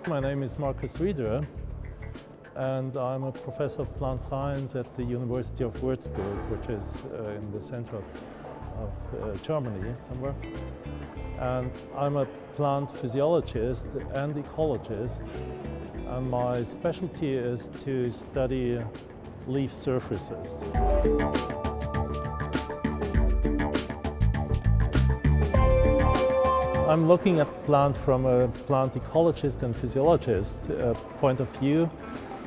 My name is Markus Riederer, and I'm a professor of plant science at the University of Würzburg, which is in the center of Germany somewhere. And I'm a plant physiologist and ecologist, and my specialty is to study leaf surfaces. I'm looking at the plant from a plant ecologist and physiologist point of view,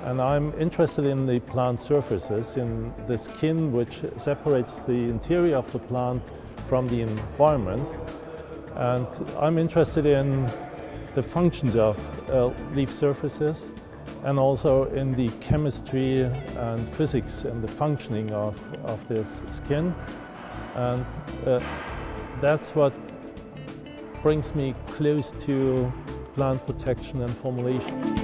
and I'm interested in the plant surfaces, in the skin which separates the interior of the plant from the environment. And I'm interested in the functions of leaf surfaces and also in the chemistry and physics and the functioning of this skin. And that's what brings me close to plant protection and formulation.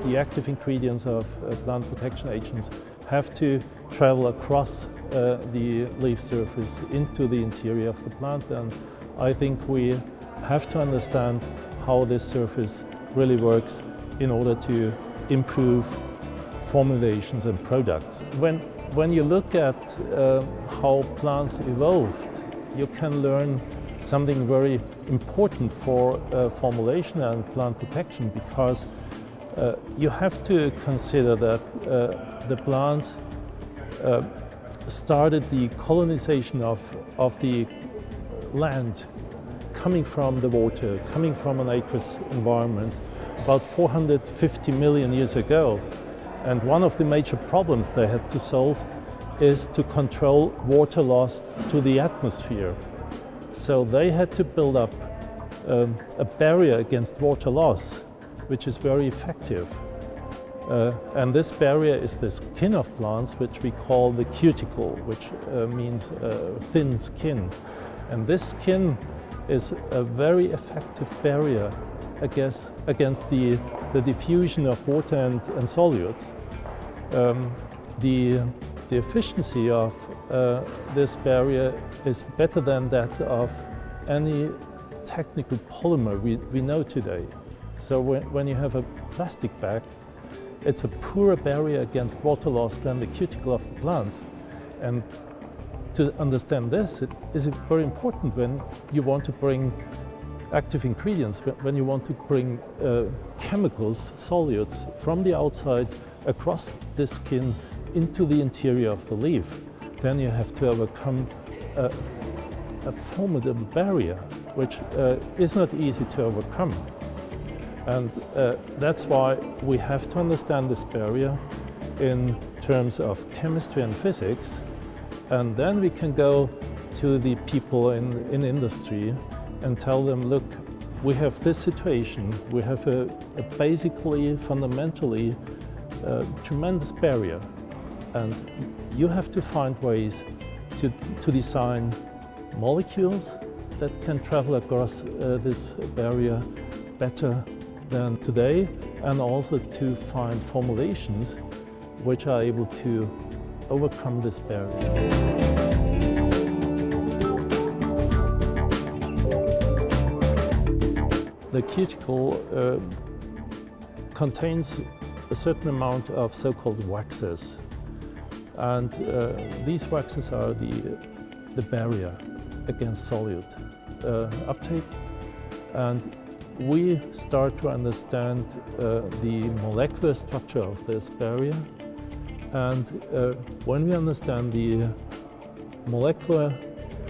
The active ingredients of plant protection agents have to travel across the leaf surface into the interior of the plant, and I think we have to understand how this surface really works in order to improve formulations and products. When you look at how plants evolved, you can learn something very important for formulation and plant protection, because you have to consider that the plants started the colonization of the land coming from the water, coming from an aqueous environment about 450 million years ago. And one of the major problems they had to solve is to control water loss to the atmosphere. So they had to build up a barrier against water loss, which is very effective. And this barrier is the skin of plants, which we call the cuticle, which means thin skin. And this skin is a very effective barrier against the diffusion of water and solutes. The efficiency of this barrier is better than that of any technical polymer we know today. So when you have a plastic bag, it's a poorer barrier against water loss than the cuticle of the plants. And to understand this, it is very important when you want to bring active ingredients, when you want to bring chemicals, solutes, from the outside across the skin into the interior of the leaf. Then you have to overcome a formidable barrier, which is not easy to overcome. And that's why we have to understand this barrier in terms of chemistry and physics. And then we can go to the people in industry and tell them, look, we have this situation, we have a basically, fundamentally tremendous barrier, and you have to find ways to design molecules that can travel across this barrier better than today, and also to find formulations which are able to overcome this barrier. The cuticle contains a certain amount of so-called waxes, and these waxes are the barrier against solute uptake. And we start to understand the molecular structure of this barrier, and when we understand the molecular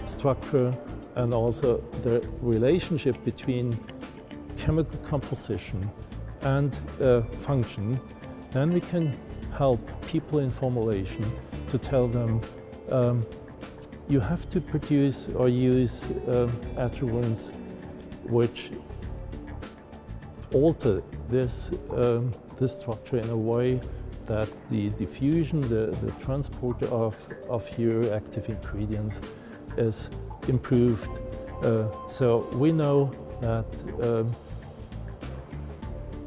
structure and also the relationship between chemical composition and function, then we can help people in formulation to tell them you have to produce or use adjuvants which alter this structure in a way that the diffusion, the transport of your active ingredients is improved. So we know that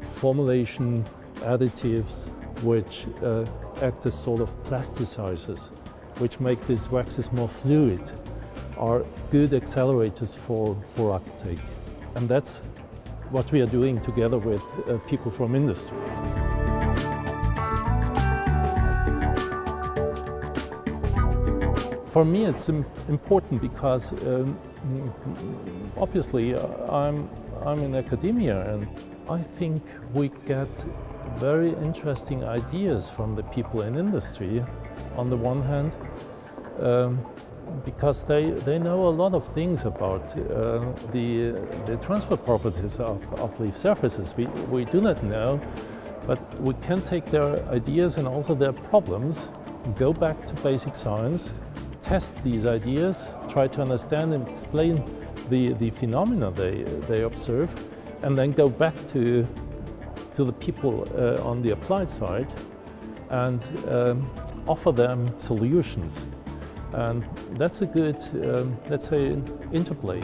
formulation additives which act as sort of plasticizers, which make these waxes more fluid, are good accelerators for uptake. And that's what we are doing together with people from industry. For me, it's important because obviously I'm in academia, and I think we get very interesting ideas from the people in industry on the one hand, because they know a lot of things about the transport properties of leaf surfaces. We do not know, but we can take their ideas and also their problems, go back to basic science, test these ideas, try to understand and explain the phenomena they observe, and then go back to the people on the applied side and offer them solutions. And that's a good, let's say, interplay.